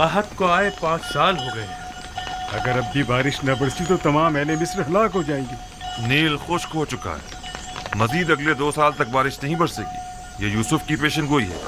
قحط کو آئے 5 سال ہو گئے ہیں۔ اگر اب بھی بارش نہ برسی تو تمام اہل مصر ہلاک ہو جائیں گے۔ نیل خشک ہو چکا ہے، مزید اگلے 2 سال تک بارش نہیں برسے گی۔ یہ یوسف کی پیشن گوئی ہے۔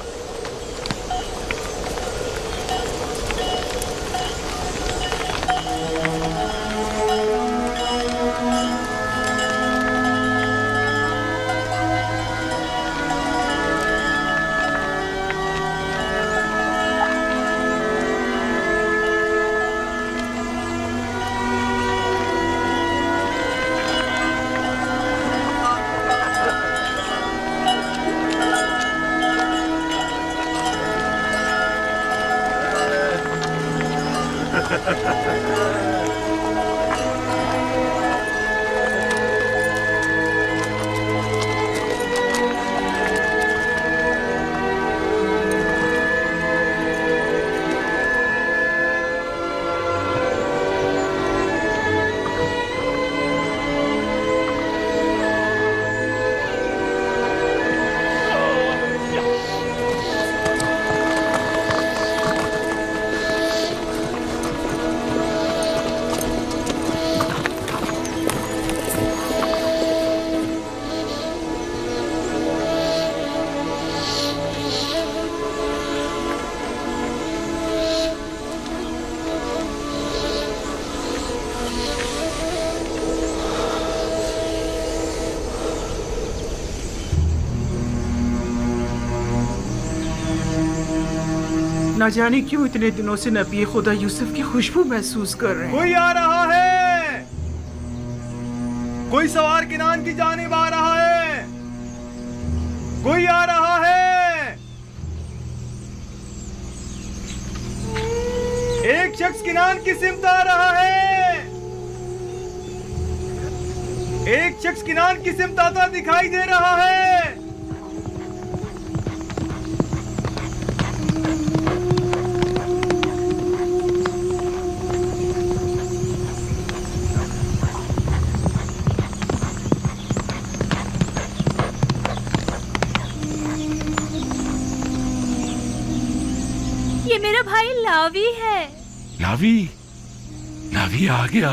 نہ جانے کیوں اتنے دنوں سے نبی خدا یوسف کی خوشبو محسوس کر رہے ہیں۔ کوئی آ رہا ہے، کوئی سوار کنان کی جانب آ رہا ہے، کوئی آ رہا ہے۔ ایک شخص کنان کی سمت آ رہا ہے، ایک شخص کنان کی سمت آتا دکھائی دے رہا ہے۔ یہ میرا بھائی لاوی ہے۔ لاوی آ گیا۔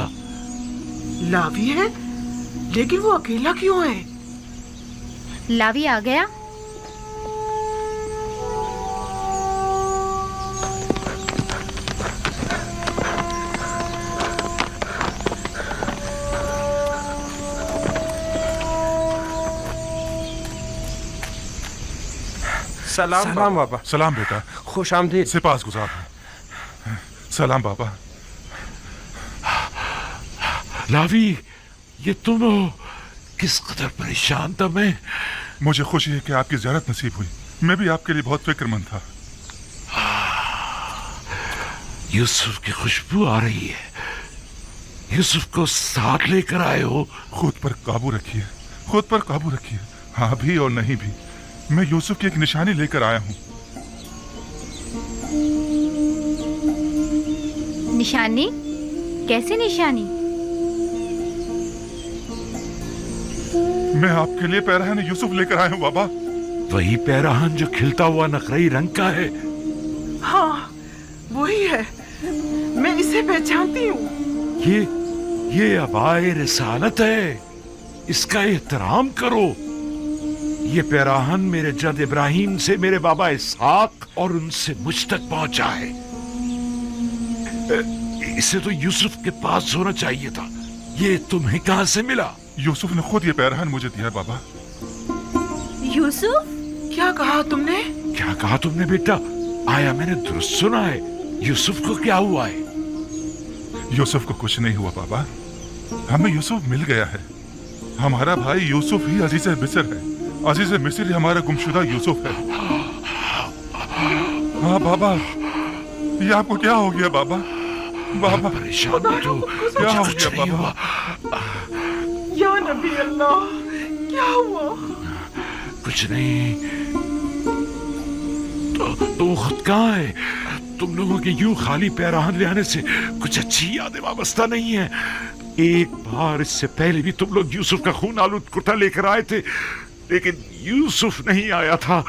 لاوی ہے لیکن وہ اکیلا کیوں ہے؟ لاوی آ گیا؟ سلام بابا۔ سلام بیٹا، خوش آمدید۔ سپاس گزار ہوں۔ سلام بابا۔ لاوی، یہ تم ہو؟ کس قدر پریشان تھا میں۔ مجھے خوشی ہے کہ آپ کی زیارت نصیب ہوئی، میں بھی آپ کے لیے بہت فکر مند تھا۔ یوسف کی خوشبو آ رہی ہے، یوسف کو ساتھ لے کر آئے ہو؟ خود پر قابو رکھیے، خود پر قابو رکھیے، ہاں بھی اور نہیں بھی۔ میں یوسف کی ایک نشانی لے کر آیا ہوں۔ نشانی؟ کیسی نشانی؟ میں آپ کے لیے پیراہن یوسف لے کر آیا ہوں بابا۔ وہی پیراہن جو کھلتا ہوا نقرئی رنگ کا ہے؟ ہاں وہی ہے، میں اسے پہچانتی ہوں۔ یہ عبائے رسالت ہے، اس کا احترام کرو۔ یہ پیراہن میرے جد ابراہیم سے میرے بابا اسحاق اور ان سے مجھ تک پہنچا ہے۔ اسے تو یوسف کے پاس ہونا چاہیے تھا، یہ تمہیں کہاں سے ملا؟ یوسف نے خود یہ پیراہن مجھے دیا بابا۔ یوسف؟ کیا کہا تم نے؟ کیا کہا تم نے بیٹا؟ آیا میں نے درست سنا ہے؟ یوسف کو کیا ہوا ہے؟ یوسف کو کچھ نہیں ہوا بابا، ہمیں یوسف مل گیا ہے۔ ہمارا بھائی یوسف ہی عزیز مصر ہے، عزیز مصر ہی ہمارا گمشدہ یوسف ہے۔ ہاں بابا، یہ آپ کو کیا ہو گیا بابا؟ بابا پریشان مت ہو، کیا ہو کچھ گیا نہیں بابا؟ ہوا، یا نبی اللہ، کیا ہوا؟ کچھ نہیں۔ تو خود کہاں ہے؟ تم لوگوں کے یوں خالی پیراہن لے آنے سے کچھ اچھی یادیں وابستہ نہیں ہیں۔ ایک بار اس سے پہلے بھی تم لوگ یوسف کا خون آلود کرتا لے کر آئے تھے، لیکن یوسف نہیں آیا تھا۔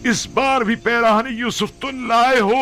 اس بار بھی پیراہن یوسف تم لائے ہو،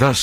10